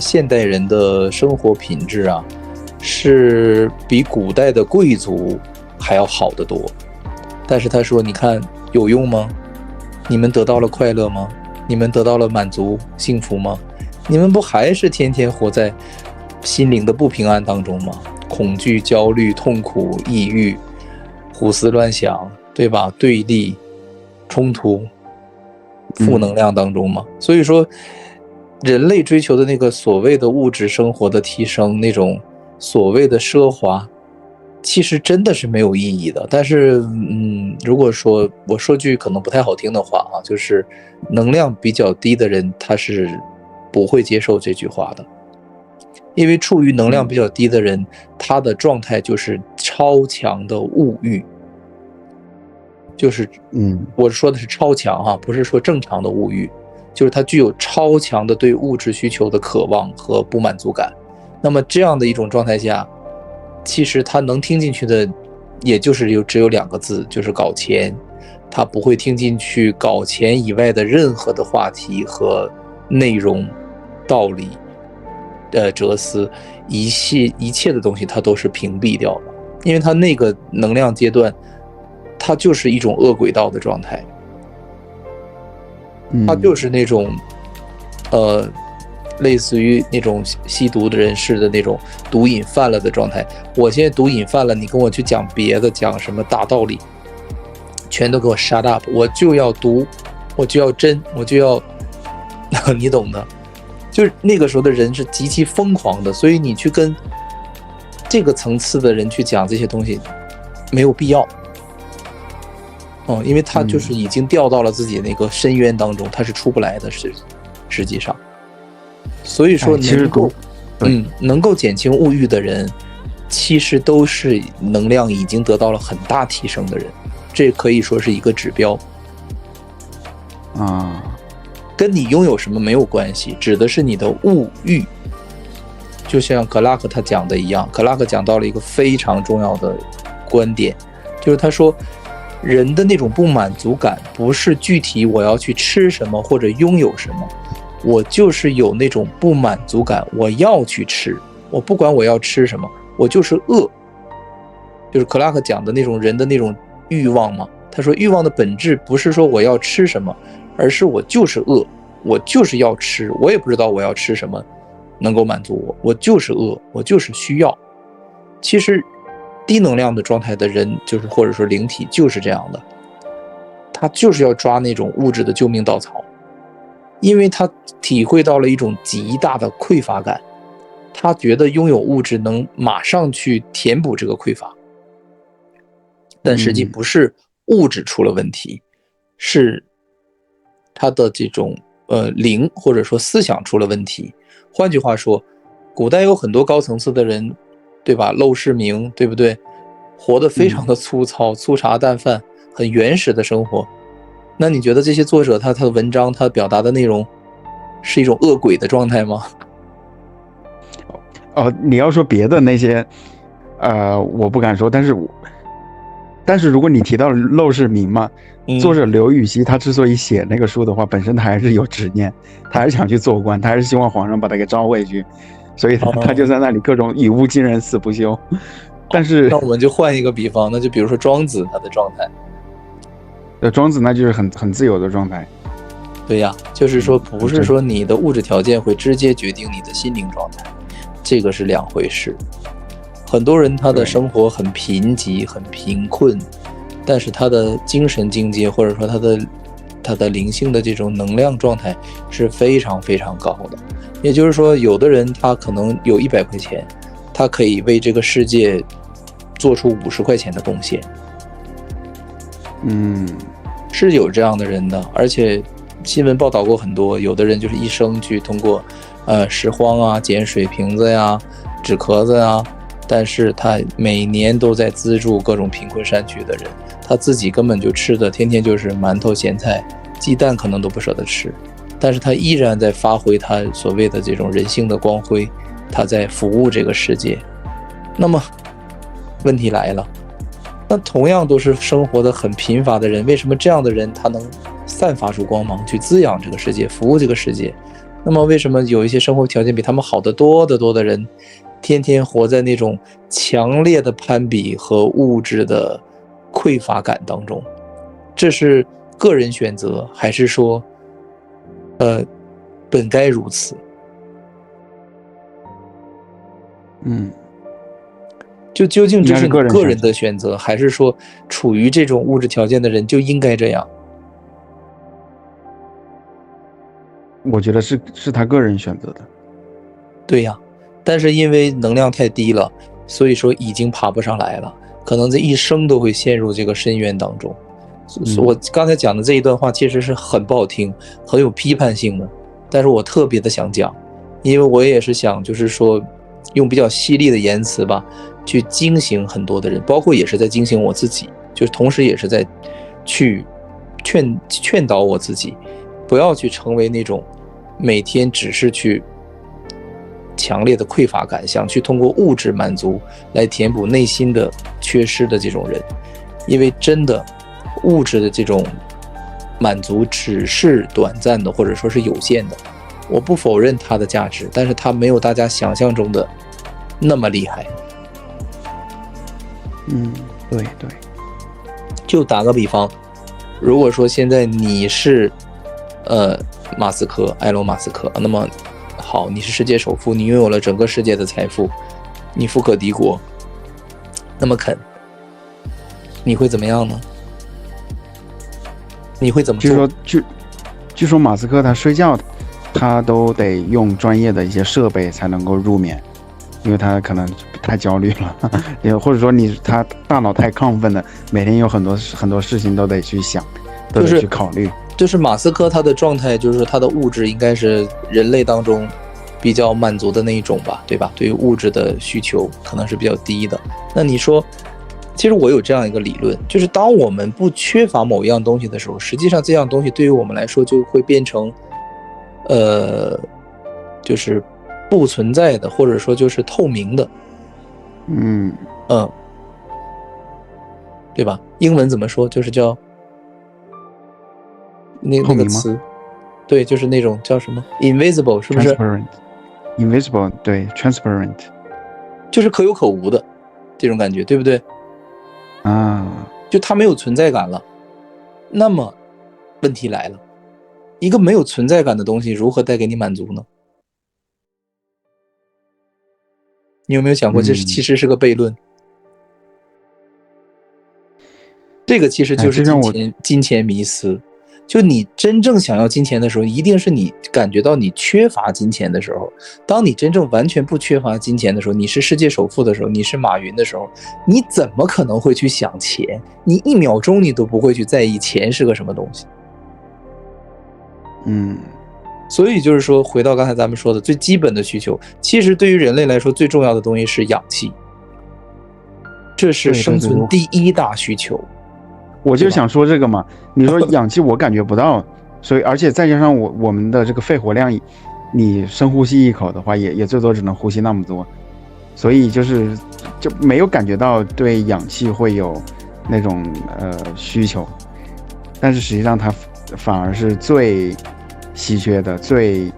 现代人的生活品质啊，是比古代的贵族还要好得多。但是他说，你看有用吗？你们得到了快乐吗？你们得到了满足幸福吗？你们不还是天天活在心灵的不平安当中吗？恐惧、焦虑、痛苦、抑郁、胡思乱想，对吧？对立、冲突、负能量当中吗？所以说人类追求的那个所谓的物质生活的提升，那种所谓的奢华，其实真的是没有意义的。但是如果说我说句可能不太好听的话啊，就是能量比较低的人他是不会接受这句话的。因为处于能量比较低的人，他的状态就是超强的物欲，就是我说的是超强哈，不是说正常的物欲，就是他具有超强的对物质需求的渴望和不满足感。那么这样的一种状态下，其实他能听进去的也就是只有两个字，就是搞钱。他不会听进去搞钱以外的任何的话题和内容、道理、哲思，一切的东西他都是屏蔽掉的，因为他那个能量阶段，他就是一种恶轨道的状态，他就是那种类似于那种吸毒的人士的那种毒瘾犯了的状态。我现在毒瘾犯了，你跟我去讲别的，讲什么大道理，全都给我 shut up， 我就要毒，我就要真，我就要你懂的。就是那个时候的人是极其疯狂的，所以你去跟这个层次的人去讲这些东西没有必要。因为他就是已经掉到了自己那个深渊当中，他是出不来的，实际上。所以说能够减轻物欲的人，其实都是能量已经得到了很大提升的人，这可以说是一个指标。跟你拥有什么没有关系，指的是你的物欲。就像克拉克他讲的一样，克拉克讲到了一个非常重要的观点，就是他说人的那种不满足感不是具体我要去吃什么或者拥有什么，我就是有那种不满足感，我要去吃，我不管我要吃什么，我就是饿。就是克拉克讲的那种人的那种欲望嘛，他说欲望的本质不是说我要吃什么，而是我就是饿，我就是要吃，我也不知道我要吃什么能够满足我，我就是饿，我就是需要。其实低能量的状态的人，就是或者说灵体就是这样的，他就是要抓那种物质的救命稻草，因为他体会到了一种极大的匮乏感，他觉得拥有物质能马上去填补这个匮乏，但实际不是物质出了问题，是他的这种灵或者说思想出了问题。换句话说，古代有很多高层次的人，对吧？陋室铭，对不对？活得非常的粗糙，粗茶淡饭，很原始的生活。那你觉得这些作者他的文章他表达的内容是一种恶鬼的状态吗？你要说别的那些我不敢说，但是如果你提到陋室铭嘛，作者刘禹锡他之所以写那个书的话，本身他还是有执念，他还是想去做官，他还是希望皇上把他给招回去，所以他就在那里各种语无惊人死不休。但是那我们就换一个比方，那就比如说庄子他的状态，庄子那就是很自由的状态。对呀，就是说不是说你的物质条件会直接决定你的心灵状态，这个是两回事。很多人他的生活很贫瘠很贫困，但是他的精神境界或者说他的灵性的这种能量状态是非常非常高的。也就是说，有的人他可能有100块钱，他可以为这个世界做出50块钱的贡献。是有这样的人的，而且新闻报道过很多，有的人就是一生去通过拾荒啊、捡水瓶子呀、纸壳子呀，但是他每年都在资助各种贫困山区的人，他自己根本就吃的天天就是馒头咸菜，鸡蛋可能都不舍得吃，但是他依然在发挥他所谓的这种人性的光辉，他在服务这个世界。那么问题来了，那同样都是生活的很贫乏的人，为什么这样的人他能散发出光芒去滋养这个世界，服务这个世界，那么为什么有一些生活条件比他们好得多得多的人，天天活在那种强烈的攀比和物质的匮乏感当中？这是个人选择，还是说本该如此？就究竟这是你个人的选择，还是说处于这种物质条件的人就应该这样？我觉得是他个人选择的。对呀，但是因为能量太低了，所以说已经爬不上来了，可能这一生都会陷入这个深渊当中。我刚才讲的这一段话其实是很不好听，很有批判性的，但是我特别的想讲，因为我也是想就是说用比较犀利的言辞吧，去惊醒很多的人，包括也是在惊醒我自己，就是同时也是在去劝导我自己，不要去成为那种每天只是去强烈的匮乏感，想去通过物质满足来填补内心的缺失的这种人。因为真的物质的这种满足只是短暂的，或者说是有限的，我不否认它的价值，但是它没有大家想象中的那么厉害。对。就打个比方，如果说现在你是马斯克，埃隆·马斯克，那么好，你是世界首富，你拥有了整个世界的财富，你富可敌国，那么肯你会怎么样呢？你会怎么做？据说马斯克他睡觉他都得用专业的一些设备才能够入眠，因为他可能太焦虑了，也或者说他大脑太亢奋了，每天有很多事情都得去想，都得去考虑。就是马斯克他的状态，就是说他的物质应该是人类当中比较满足的那一种吧，对吧？对于物质的需求可能是比较低的。那你说，其实我有这样一个理论，就是当我们不缺乏某一样东西的时候，实际上这样东西对于我们来说就会变成就是不存在的，或者说就是透明的。对吧？英文怎么说？就是叫那个词，对，就是那种叫什么 invisible， 是不是 ？Invisible， 对 ，transparent， 就是可有可无的这种感觉，对不对？就它没有存在感了。那么问题来了，一个没有存在感的东西如何带给你满足呢？你有没有想过这其实是个悖论？这个其实就是金钱迷思。就你真正想要金钱的时候，一定是你感觉到你缺乏金钱的时候。当你真正完全不缺乏金钱的时候，你是世界首富的时候，你是马云的时候，你怎么可能会去想钱？你1秒钟你都不会去在意钱是个什么东西。所以就是说，回到刚才咱们说的最基本的需求，其实对于人类来说最重要的东西是氧气，这是生存第一大需求。我就想说这个嘛，你说氧气我感觉不到，所以而且再加上我们的这个肺活量，你深呼吸一口的话，也最多只能呼吸那么多，所以就没有感觉到对氧气会有那种需求，但是实际上它反而是最稀缺的、最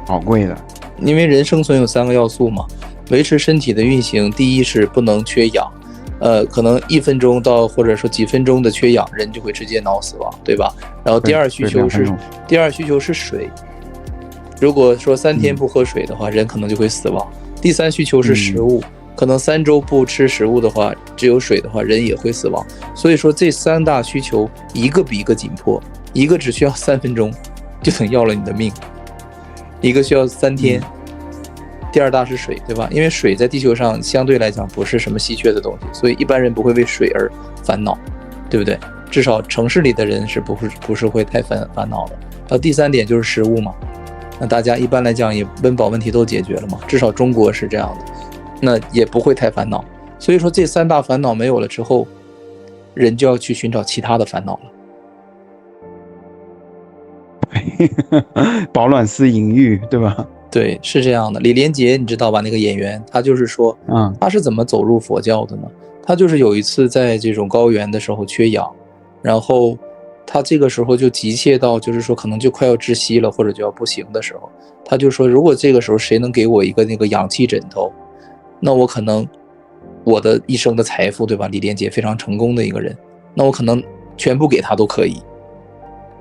宝贵的。因为人生存有3个要素嘛，维持身体的运行，第一是不能缺氧。可能1分钟到或者说几分钟的缺氧，人就会直接脑死亡，对吧？然后第二需求是水，如果说3天不喝水的话，人可能就会死亡。第3需求是食物，可能3周不吃食物的话，只有水的话，人也会死亡。所以说这3大需求一个比一个紧迫，一个只需要3分钟就能要了你的命，一个需要3天。第2大是水，对吧？因为水在地球上相对来讲不是什么稀缺的东西，所以一般人不会为水而烦恼，对不对？至少城市里的人是不是会太烦恼的。然后第3点就是食物嘛，那大家一般来讲也温饱问题都解决了嘛，至少中国是这样的，那也不会太烦恼。所以说这3大烦恼没有了之后，人就要去寻找其他的烦恼了。饱暖思淫欲，对吧？对，是这样的。李连杰你知道吧？那个演员，他就是说，他是怎么走入佛教的呢？他就是有一次在这种高原的时候缺氧，然后他这个时候就急切到，就是说可能就快要窒息了，或者就要不行的时候，他就说，如果这个时候谁能给我一个那个氧气枕头，那我可能我的一生的财富，对吧？李连杰非常成功的一个人，那我可能全部给他都可以，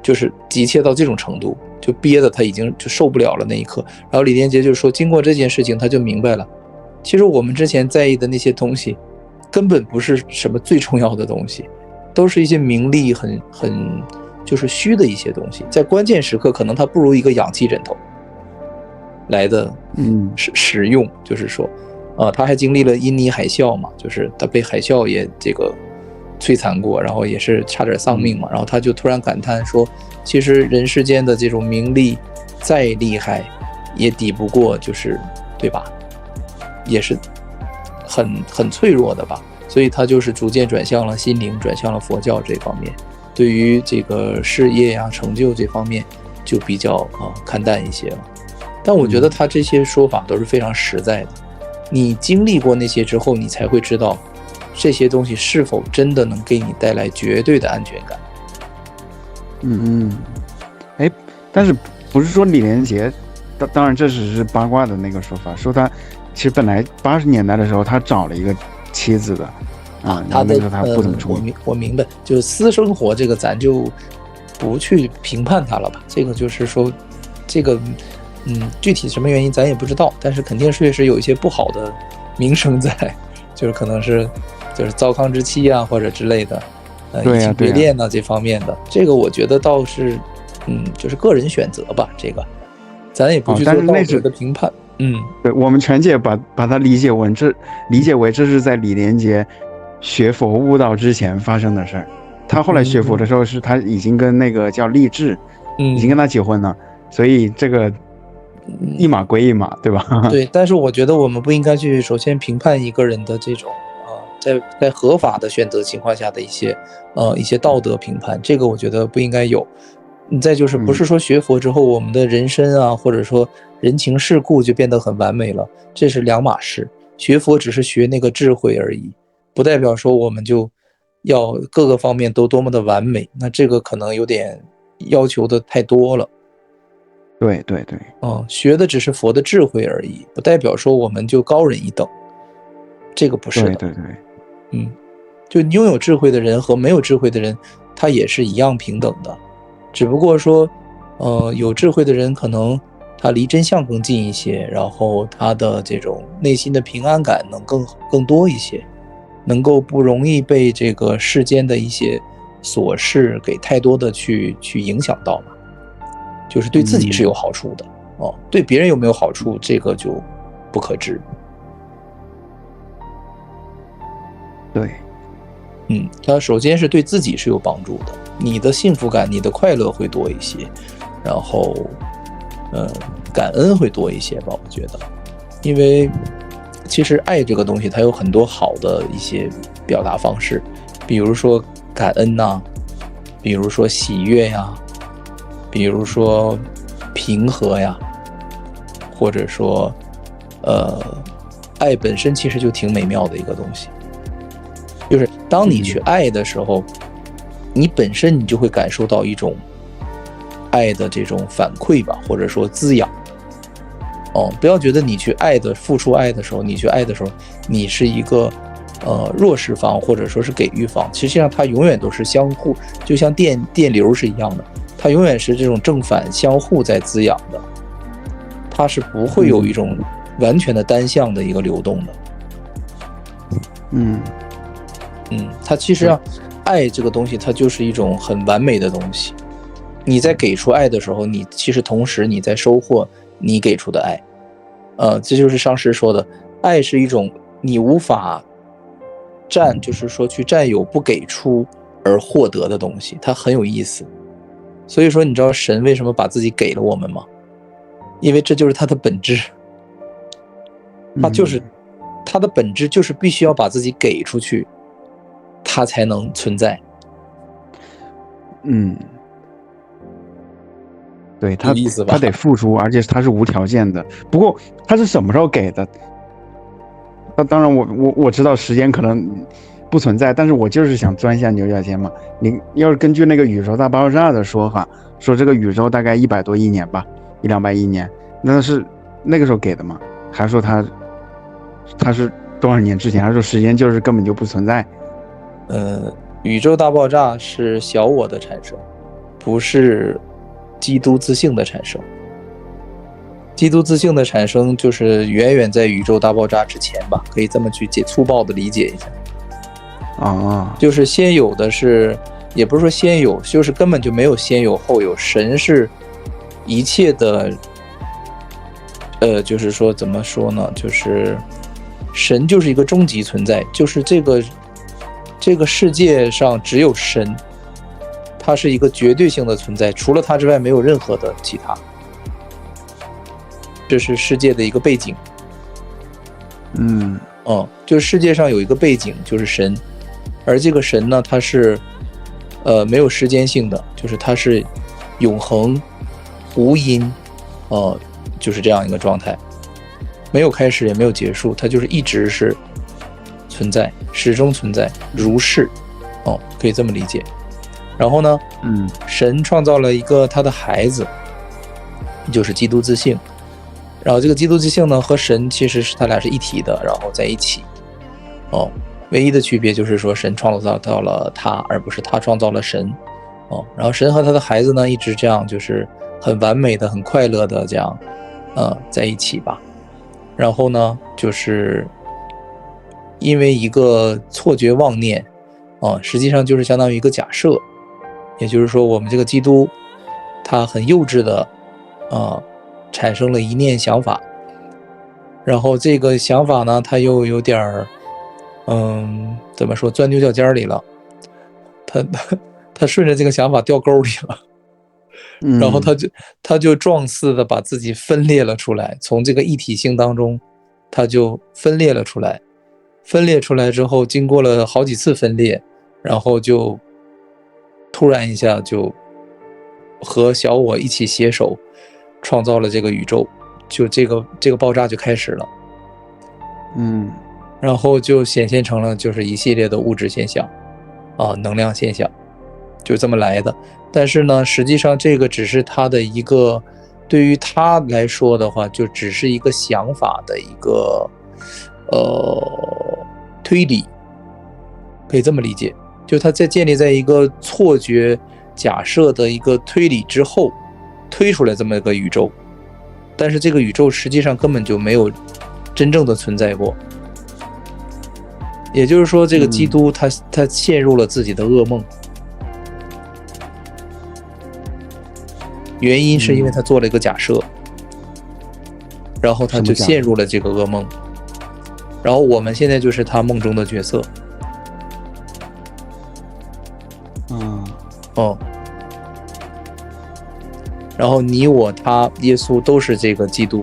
就是急切到这种程度，就憋得他已经就受不了了那一刻。然后李连杰就说，经过这件事情，他就明白了，其实我们之前在意的那些东西，根本不是什么最重要的东西。都是一些名利很就是虚的一些东西，在关键时刻可能它不如一个氧气枕头来的实用。就是说他还经历了印尼海啸嘛，就是他被海啸也这个摧残过，然后也是差点丧命嘛，然后他就突然感叹说，其实人世间的这种名利再厉害也抵不过，就是对吧，也是很脆弱的吧。所以他就是逐渐转向了心灵，转向了佛教这方面，对于这个事业呀、成就这方面就比较看淡一些了。但我觉得他这些说法都是非常实在的，你经历过那些之后，你才会知道这些东西是否真的能给你带来绝对的安全感。但是不是说李连杰，当然这只是八卦的那个说法，说他其实本来80年代的时候他找了一个妻子的他那时候他不怎么注意。我明白，就是私生活这个咱就不去评判他了吧。这个就是说，这个具体什么原因咱也不知道，但是肯定确实有一些不好的名声在，就是可能是就是糟糠之妻啊或者之类的，移情别恋啊这方面的，这个我觉得倒是就是个人选择吧，这个咱也不去做道德的评判。对，我们全界把它理解为这是在李连杰学佛悟道之前发生的事儿。他后来学佛的时候，是他已经跟那个叫励志，已经跟他结婚了，所以这个一码归一码，对吧？对，但是我觉得我们不应该去首先评判一个人的这种在合法的选择情况下的一些道德评判，这个我觉得不应该有。再就是不是说学佛之后我们的人生啊，或者说人情世故就变得很完美了，这是两码事。学佛只是学那个智慧而已，不代表说我们就要各个方面都多么的完美，那这个可能有点要求的太多了。对，学的只是佛的智慧而已，不代表说我们就高人一等，这个不是的。对，就拥有智慧的人和没有智慧的人，他也是一样平等的。只不过说有智慧的人可能他离真相更近一些，然后他的这种内心的平安感能更多一些，能够不容易被这个世间的一些琐事给太多的去影响到嘛，就是对自己是有好处的对别人有没有好处这个就不可知。对，他首先是对自己是有帮助的，你的幸福感、你的快乐会多一些，然后感恩会多一些吧，我觉得。因为其实爱这个东西它有很多好的一些表达方式，比如说感恩呐，比如说喜悦呀，比如说平和呀，或者说爱本身其实就挺美妙的一个东西。就是当你去爱的时候，你本身你就会感受到一种爱的这种反馈吧，或者说滋养。不要觉得你去付出爱的时候，你去爱的时候，你是一个弱势方或者说是给予方，实际上它永远都是相互，就像电流是一样的，它永远是这种正反相互在滋养的，它是不会有一种完全的单向的一个流动的。它其实爱这个东西它就是一种很完美的东西，你在给出爱的时候，你其实同时你在收获你给出的爱。这就是上师说的，爱是一种你无法就是说去占有不给出而获得的东西，它很有意思。所以说你知道神为什么把自己给了我们吗？因为这就是它的本质，它的本质就是必须要把自己给出去，它才能存在。对，他有意思吧？他得付出，而且他是无条件的。不过他是什么时候给的？那当然我知道时间可能不存在，但是我就是想钻一下牛角尖嘛。你要是根据那个宇宙大爆炸的说法，说这个宇宙大概100多亿年吧，100-200亿年，那是那个时候给的吗？还说它是多少年之前？还说时间就是根本就不存在？宇宙大爆炸是小我的产生，不是基督自性的产生。基督自性的产生就是远远在宇宙大爆炸之前吧，可以这么去粗暴的理解一下。就是先有的是，也不是说先有，就是根本就没有先有后有。神是一切的，就是说怎么说呢？就是神就是一个终极存在，就是这个世界上只有神，它是一个绝对性的存在，除了它之外没有任何的其他。这是世界的一个背景。就是世界上有一个背景，就是神。而这个神呢，它是没有时间性的，就是它是永恒无因，就是这样一个状态，没有开始也没有结束，它就是一直是存在，始终存在，如是，可以这么理解。然后呢，神创造了一个他的孩子，就是基督自性。然后这个基督自性呢和神其实是他俩是一体的，然后在一起。唯一的区别就是说神创造到了他，而不是他创造了神。然后神和他的孩子呢一直这样，就是很完美的很快乐的这样在一起吧。然后呢就是因为一个错觉妄念实际上就是相当于一个假设，也就是说我们这个基督他很幼稚的产生了一念想法，然后这个想法呢他又有点怎么说，钻牛角尖里了，他顺着这个想法掉沟里了，然后他就状似的把自己分裂了出来，从这个一体性当中他就分裂了出来。分裂出来之后，经过了好几次分裂，然后就突然一下就和小我一起携手创造了这个宇宙，就这个爆炸就开始了。然后就显现成了就是一系列的物质现象能量现象，就这么来的。但是呢实际上这个只是他的一个，对于他来说的话就只是一个想法的一个推理，可以这么理解，就他在建立在一个错觉假设的一个推理之后推出来这么一个宇宙，但是这个宇宙实际上根本就没有真正的存在过。也就是说这个基督他陷入了自己的噩梦，原因是因为他做了一个假设，然后他就陷入了这个噩梦，然后我们现在就是他梦中的角色。然后你我他耶稣都是这个基督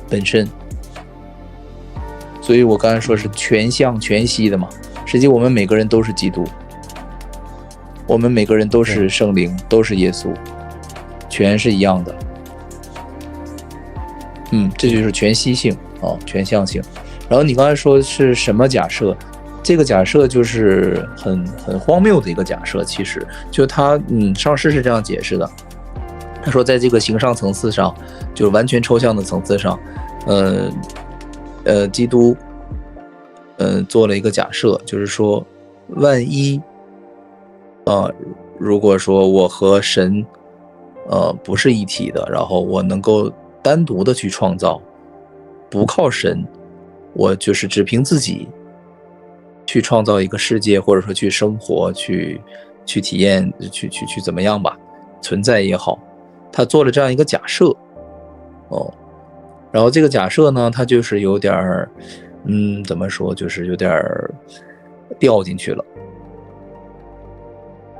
本身，所以我刚才说是全相全息的嘛，实际我们每个人都是基督，我们每个人都是圣灵，都是耶稣，全是一样的。这就是全息性全相性。然后你刚才说是什么假设？这个假设就是很荒谬的一个假设，其实就他上师是这样解释的。他说在这个形上层次上，就完全抽象的层次上，基督做了一个假设，就是说万一如果说我和神不是一体的，然后我能够单独的去创造，不靠神，我就是只凭自己去创造一个世界，或者说去生活，去体验，去怎么样吧，存在也好，他做了这样一个假设然后这个假设呢他就是有点怎么说，就是有点掉进去了，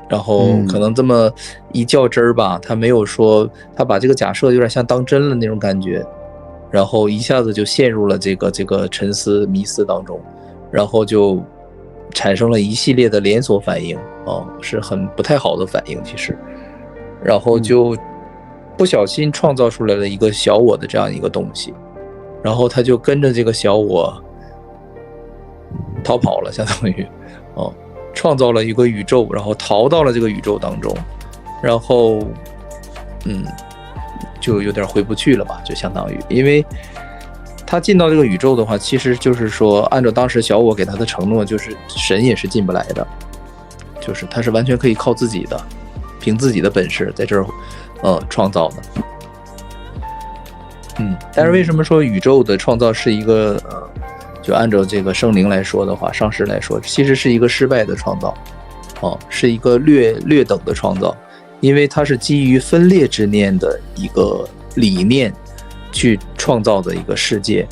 然后可能这么一较真儿吧，他没有说，他把这个假设有点像当真了那种感觉，然后一下子就陷入了这个沉思迷思当中，然后就产生了一系列的连锁反应是很不太好的反应其实，然后就不小心创造出来了一个小我的这样一个东西，然后他就跟着这个小我逃跑了，相当于哦，创造了一个宇宙，然后逃到了这个宇宙当中，然后就有点回不去了吧，就相当于，因为他进到这个宇宙的话，其实就是说按照当时小我给他的承诺，就是神也是进不来的，就是他是完全可以靠自己的，凭自己的本事在这儿创造的。但是为什么说宇宙的创造是一个就按照这个圣灵来说的话，上师来说，其实是一个失败的创造，是一个略等的创造，因为它是基于分裂之念的一个理念去创造的一个世界，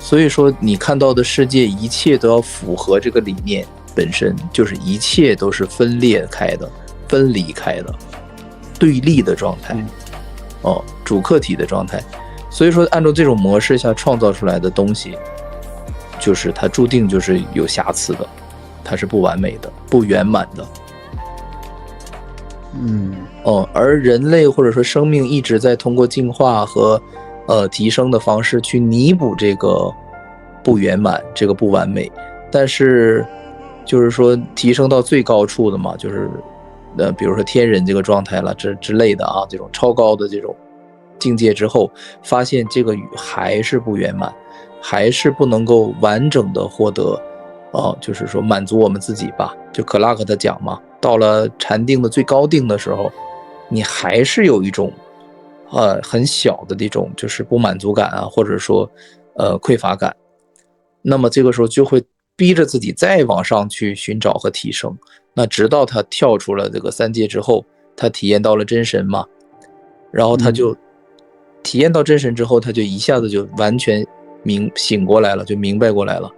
所以说你看到的世界一切都要符合这个理念本身，就是一切都是分裂开的、分离开的、对立的状态，主客体的状态。所以说按照这种模式下创造出来的东西，就是它注定就是有瑕疵的，它是不完美的、不圆满的。而人类或者说生命一直在通过进化和提升的方式去弥补这个不圆满、这个不完美，但是就是说提升到最高处的嘛，就是比如说天人这个状态了之类的啊，这种超高的这种境界之后，发现这个还是不圆满，还是不能够完整的获得就是说满足我们自己吧。就克拉克他讲嘛，到了禅定的最高定的时候，你还是有一种很小的这种就是不满足感啊，或者说匮乏感，那么这个时候就会逼着自己再往上去寻找和提升。那直到他跳出了这个三界之后，他体验到了真神嘛，然后他就体验到真神之后，他就一下子就完全醒过来了，就明白过来了。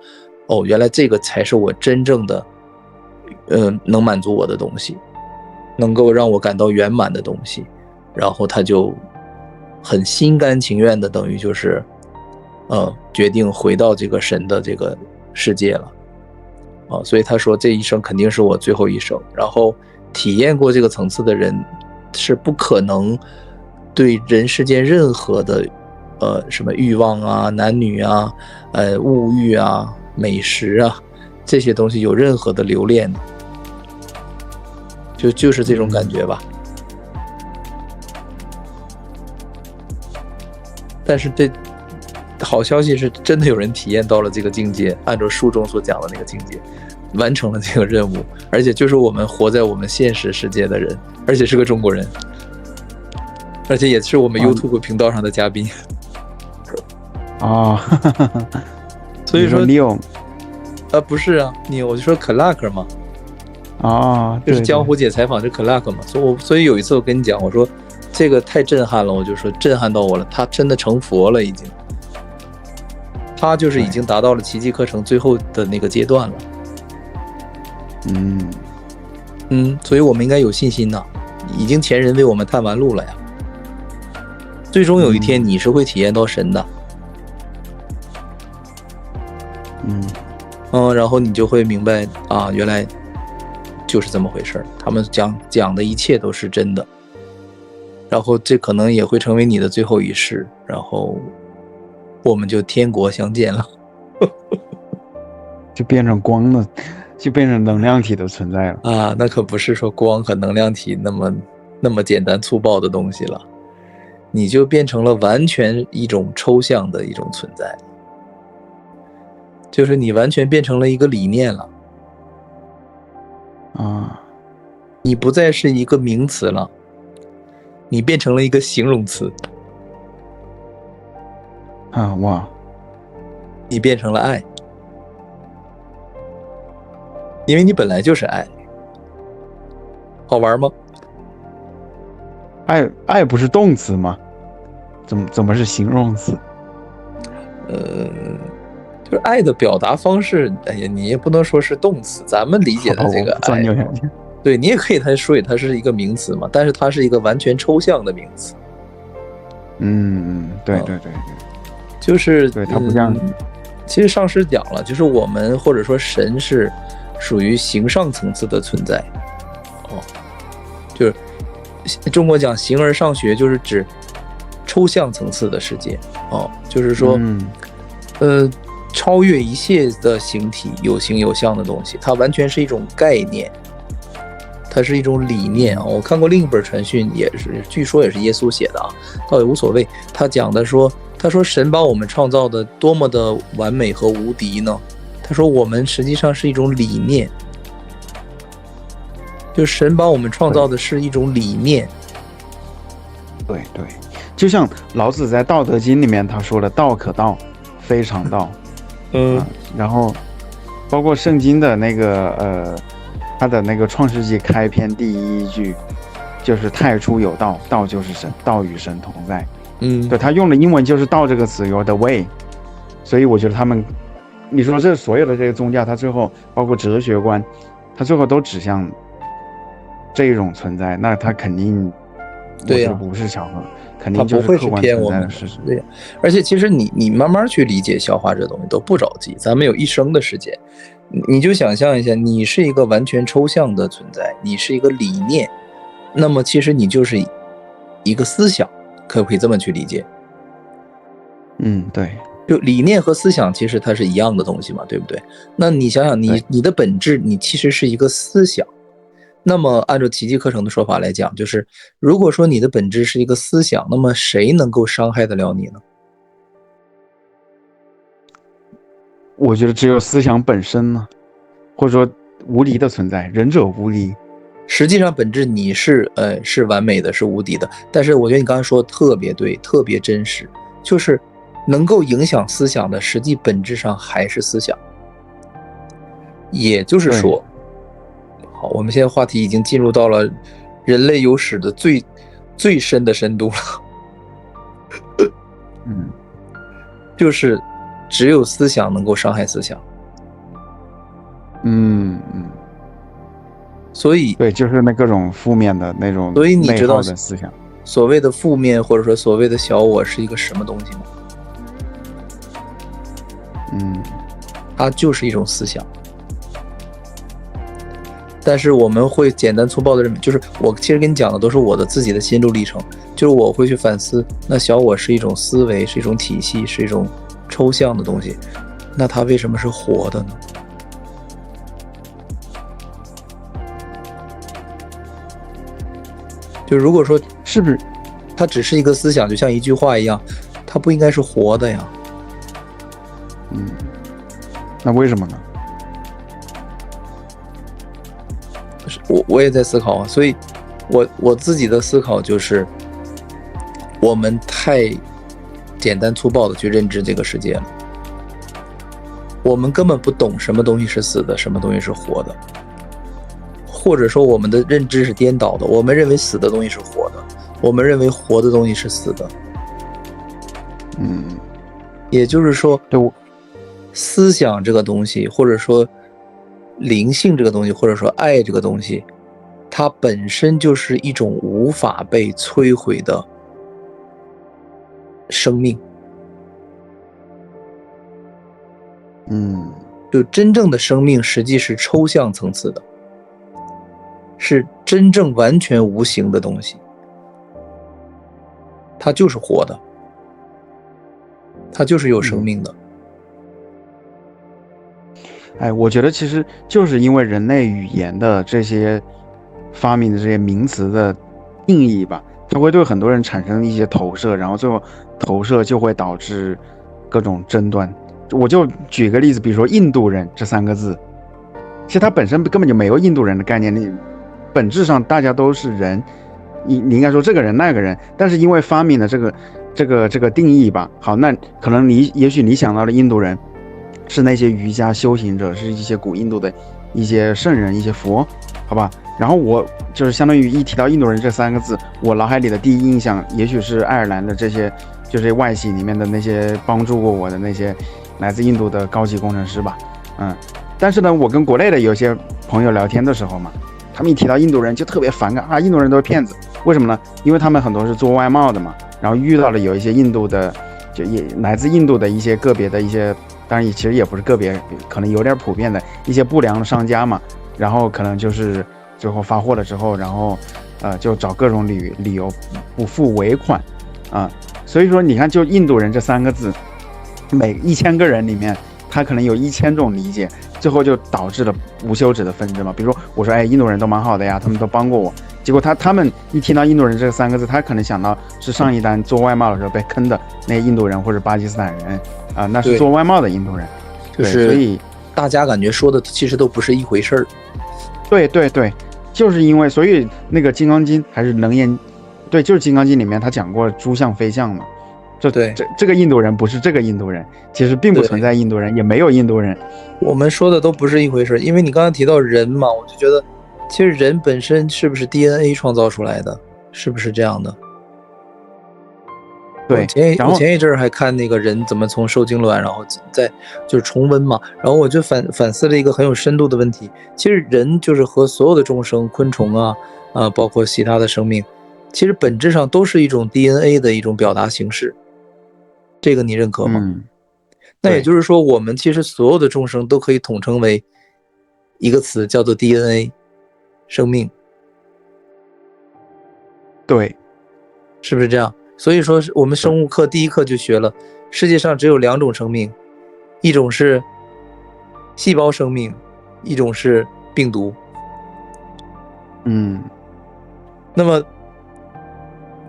原来这个才是我真正的能满足我的东西，能够让我感到圆满的东西。然后他就很心甘情愿的等于就是决定回到这个神的这个世界了所以他说这一生肯定是我最后一生。然后体验过这个层次的人是不可能对人世间任何的什么欲望啊、男女啊、物欲啊、美食啊这些东西有任何的留恋的，就是这种感觉吧。但是这好消息是真的有人体验到了这个境界，按照书中所讲的那个境界完成了这个任务，而且就是我们活在我们现实世界的人，而且是个中国人，而且也是我们 YouTube 频道上的嘉宾所以说你有不是啊，我就说 Clark 嘛就是江湖姐采访这 Clark 嘛，所以有一次我跟你讲，我说这个太震撼了，我就说震撼到我了，他真的成佛了已经，他就是已经达到了奇迹课程最后的那个阶段了。所以我们应该有信心呐，已经前人为我们探完路了呀。最终有一天你是会体验到神的。然后你就会明白啊，原来就是这么回事，他们讲的一切都是真的。然后这可能也会成为你的最后一世，然后我们就天国相见了就变成光了，就变成能量体的存在了那可不是说光和能量体那么简单粗暴的东西了，你就变成了完全一种抽象的一种存在，就是你完全变成了一个理念了你不再是一个名词了，你变成了一个形容词哇，你变成了爱，因为你本来就是爱。好玩吗？爱不是动词吗？怎么是形容词？就是爱的表达方式，你也不能说是动词，咱们理解的这个爱，对，你也可以说它是一个名词嘛，但是它是一个完全抽象的名词。对，就是对，它不像其实上师讲了，就是我们或者说神是属于形上层次的存在就是中国讲形而上学，就是指抽象层次的世界就是说超越一切的形体，有形有相的东西，它完全是一种概念，它是一种理念啊。我看过另一本传讯，也是据说也是耶稣写的啊，倒也无所谓。他讲的说，他说神把我们创造的多么的完美和无敌呢？他说我们实际上是一种理念，就神把我们创造的是一种理念。对对，就像老子在《道德经》里面他说的"道可道，非常道"，然后包括圣经的那个他的那个创世纪开篇第一句就是太初有道，道就是神，道与神同在。对，他用的英文就是道这个词 ，You're the way。所以我觉得他们，你说这所有的这个宗教，它最后包括哲学观，它最后都指向这一种存在，那它肯定，对呀，不是巧合，肯定就是客观存在的事实。对呀，而且其实你慢慢去理解消化这东西都不着急，咱们有一生的时间。你就想象一下，你是一个完全抽象的存在，你是一个理念，那么其实你就是一个思想，可不可以这么去理解？对，就理念和思想其实它是一样的东西嘛，对不对？那你想想你的本质，你其实是一个思想。那么按照奇迹课程的说法来讲，就是如果说你的本质是一个思想，那么谁能够伤害得了你呢？我觉得只有思想本身呢，或者说无离的存在，仁者无离。实际上本质你是完美的，是无敌的，但是我觉得你刚才说的特别对，特别真实，就是能够影响思想的，实际本质上还是思想。也就是说，好，我们现在话题已经进入到了人类有史的最深的深度了。就是只有思想能够伤害思想。所以对，就是那各种负面的那种，所以你知道的思想，所谓的负面或者说所谓的小我是一个什么东西吗？它就是一种思想。但是我们会简单粗暴的认为，就是我其实跟你讲的都是我的自己的心路历程，就是我会去反思，那小我是一种思维，是一种体系，是一种抽象的东西，那它为什么是活的呢？就如果说是不是它只是一个思想，就像一句话一样，它不应该是活的呀？那为什么呢？我也在思考啊，所以我自己的思考就是，我们太简单粗暴的去认知这个世界了，我们根本不懂什么东西是死的，什么东西是活的，或者说我们的认知是颠倒的，我们认为死的东西是活的，我们认为活的东西是死的。也就是说，思想这个东西，或者说灵性这个东西，或者说爱这个东西，它本身就是一种无法被摧毁的生命。就真正的生命实际是抽象层次的，是真正完全无形的东西，它就是活的，它就是有生命的。我觉得其实就是因为人类语言的这些发明的这些名词的定义吧，它会对很多人产生一些投射，然后最后投射就会导致各种争端。我就举个例子，比如说印度人这3个字，其实它本身根本就没有印度人的概念，你本质上大家都是人，你应该说这个人那个人，但是因为发明了这个定义吧，好，那可能也许你想到的印度人是那些瑜伽修行者，是一些古印度的一些圣人，一些佛，好吧。然后我就是相当于一提到印度人这3个字，我脑海里的第一印象也许是爱尔兰的这些就是外系里面的那些帮助过我的那些来自印度的高级工程师吧。但是呢，我跟国内的有些朋友聊天的时候嘛，他们一提到印度人就特别反感啊，印度人都是骗子。为什么呢？因为他们很多是做外贸的嘛，然后遇到了有一些印度的，就也来自印度的一些个别的一些，当然其实也不是个别，可能有点普遍的一些不良的商家嘛，然后可能就是最后发货了之后，然后就找各种理由不付尾款啊。所以说你看，就印度人这3个字，每1000个人里面他可能有1000种理解，最后就导致了无休止的纷争嘛。比如说我说印度人都蛮好的呀，他们都帮过我，结果他们一听到印度人这3个字，他可能想到是上一单做外贸的时候被坑的那个印度人或者巴基斯坦人那是做外贸的印度人，就是所以大家感觉说的其实都不是一回事儿。对对对，就是因为所以那个《金刚经》还是能言，对，就是《金刚经》里面他讲过诸相非相嘛。这个印度人不是这个印度人，其实并不存在印度人，也没有印度人。我们说的都不是一回事，因为你刚才提到人嘛，我就觉得，其实人本身是不是 DNA 创造出来的，是不是这样的？对。我前一阵儿还看那个人怎么从受精卵，然后再就是重温嘛，然后我就反思了一个很有深度的问题。其实人就是和所有的众生、昆虫包括其他的生命，其实本质上都是一种 DNA 的一种表达形式。这个你认可吗？那也就是说，我们其实所有的众生都可以统称为一个词，叫做 DNA， 生命。对，是不是这样？所以说，我们生物课第一课就学了，世界上只有2种生命，一种是细胞生命，一种是病毒。那么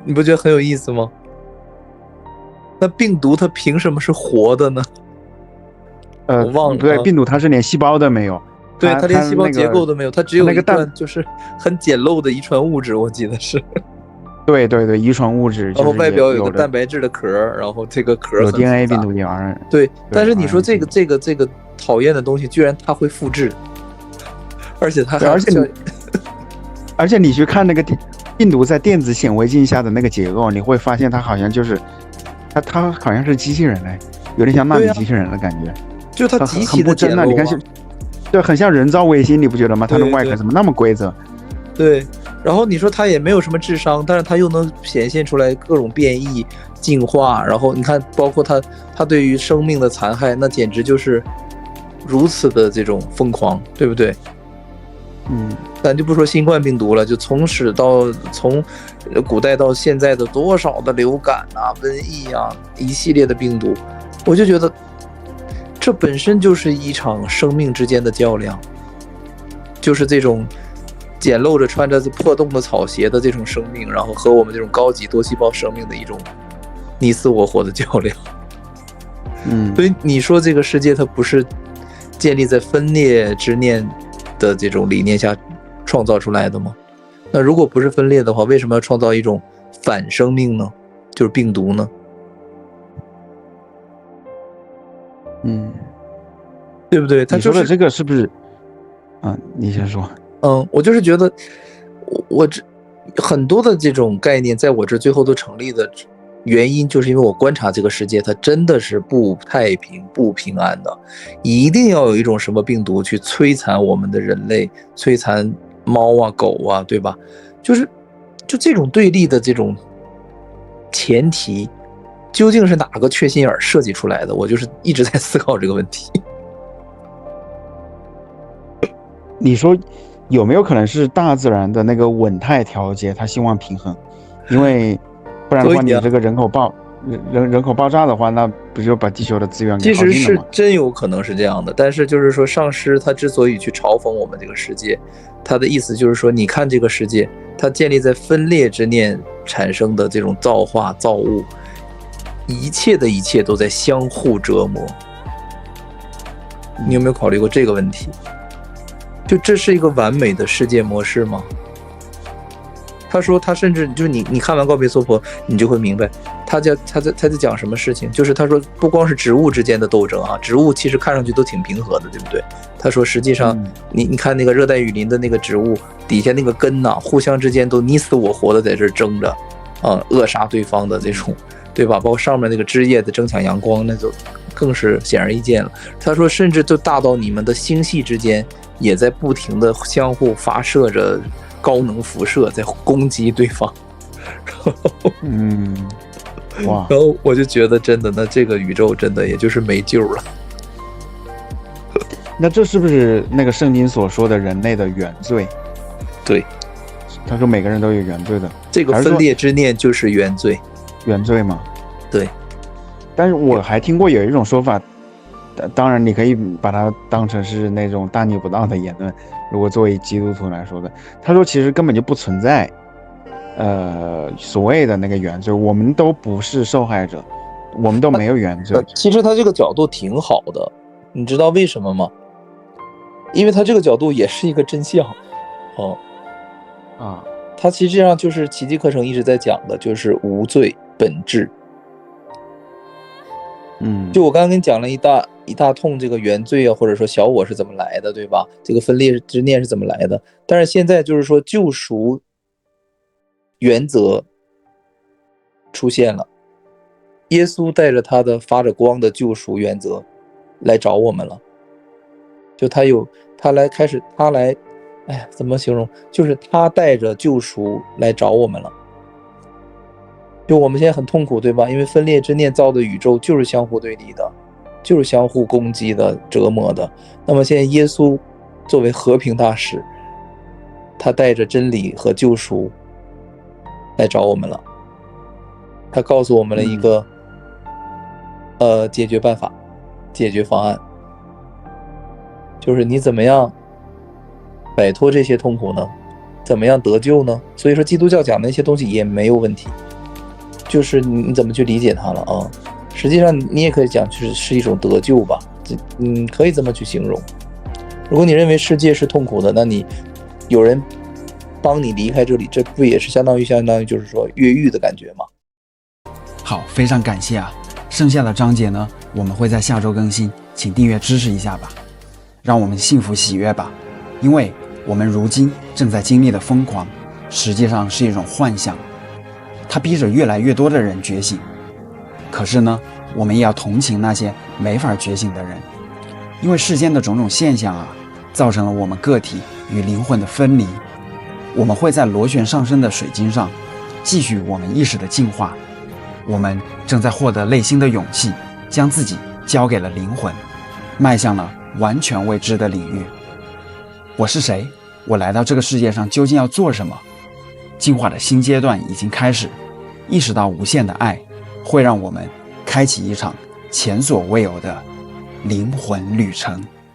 你不觉得很有意思吗？那病毒它凭什么是活的呢？我忘了。对，病毒它是连细胞都没有，对，它连细胞结构都没有，它只有一段就是很简陋的遗传物质，我记得是。对对对，遗传物质，然后外表有个蛋白质的壳，然后这个壳有 DNA 病毒点。对，但是你说这个讨厌的东西，居然它会复制，而且它还而且你去看那个病毒在电子显微镜下的那个结构，你会发现它好像就是它好像是机器人嘞，有点像纳米机器人的感觉，就它极其的简陋。你看对，很像人造卫星，你不觉得吗？它的外壳怎么那么规则？对，然后你说它也没有什么智商，但是它又能显现出来各种变异、进化，然后你看，包括它对于生命的残害，那简直就是如此的这种疯狂，对不对？咱就不说新冠病毒了，就从古代到现在的多少的流感瘟疫一系列的病毒，我就觉得这本身就是一场生命之间的较量，就是这种简陋着穿着破洞的草鞋的这种生命，然后和我们这种高级多细胞生命的一种你死我活的较量。所以你说这个世界它不是建立在分裂之念的这种理念下创造出来的吗？那如果不是分裂的话，为什么要创造一种反生命呢？就是病毒呢？对不对？你说的这个是不是？你先说。我就是觉得我很多的这种概念在我这最后都成立的原因，就是因为我观察这个世界它真的是不太平不平安的，一定要有一种什么病毒去摧残我们的人类，摧残猫狗对吧？就这种对立的这种前提究竟是哪个缺心眼设计出来的？我就是一直在思考这个问题。你说有没有可能是大自然的那个稳态调节，它希望平衡？因为不然的话，你这个人口爆炸的话，那不就把地球的资源给耗尽了吗？其实是真有可能是这样的，但是就是说，上师他之所以去嘲讽我们这个世界，他的意思就是说，你看这个世界，它建立在分裂之念产生的这种造化造物，一切的一切都在相互折磨。你有没有考虑过这个问题？就这是一个完美的世界模式吗？他说他甚至就是你看完告别娑婆，你就会明白他在讲什么事情。就是他说不光是植物之间的斗争植物其实看上去都挺平和的，对不对？他说实际上你看那个热带雨林的那个植物底下那个根互相之间都你死我活的在这争着扼杀对方的这种，对吧？包括上面那个枝叶的争抢阳光，那就更是显而易见了。他说甚至就大到你们的星系之间也在不停的相互发射着高能辐射，在攻击对方。哇！然后我就觉得真的，那这个宇宙真的也就是没救了。那这是不是那个圣经所说的人类的原罪？对，他说每个人都有原罪的。这个分裂之念就是原罪。原罪吗？对。但是我还听过有一种说法，当然你可以把它当成是那种大逆不道的言论，如果作为基督徒来说的，他说其实根本就不存在所谓的那个原罪，我们都不是受害者，我们都没有原罪。其实他这个角度挺好的，你知道为什么吗？因为他这个角度也是一个真相。他其实上就是奇迹课程一直在讲的，就是无罪本质。就我刚刚跟你讲了一大通这个原罪啊，或者说小我是怎么来的，对吧？这个分裂之念是怎么来的？但是现在就是说救赎原则出现了，耶稣带着他的发着光的救赎原则来找我们了。就他来，哎呀，怎么形容？就是他带着救赎来找我们了。就我们现在很痛苦，对吧？因为分裂之念造的宇宙就是相互对立的，就是相互攻击的、折磨的。那么现在耶稣作为和平大使，他带着真理和救赎来找我们了。他告诉我们了一个解决办法、解决方案，就是你怎么样摆脱这些痛苦呢？怎么样得救呢？所以说基督教讲的那些东西也没有问题，就是你怎么去理解它了啊？实际上你也可以讲是一种得救吧，可以这么去形容。如果你认为世界是痛苦的，那你有人帮你离开这里，这不也是相当于就是说越狱的感觉吗？好，非常感谢啊！剩下的章节呢，我们会在下周更新，请订阅支持一下吧，让我们幸福喜悦吧。因为我们如今正在经历的疯狂，实际上是一种幻象，它逼着越来越多的人觉醒。可是呢，我们也要同情那些没法觉醒的人，因为世间的种种现象啊，造成了我们个体与灵魂的分离。我们会在螺旋上升的水晶上继续我们意识的进化。我们正在获得内心的勇气，将自己交给了灵魂，迈向了完全未知的领域。我是谁？我来到这个世界上究竟要做什么？进化的新阶段已经开始，意识到无限的爱会让我们开启一场前所未有的灵魂旅程。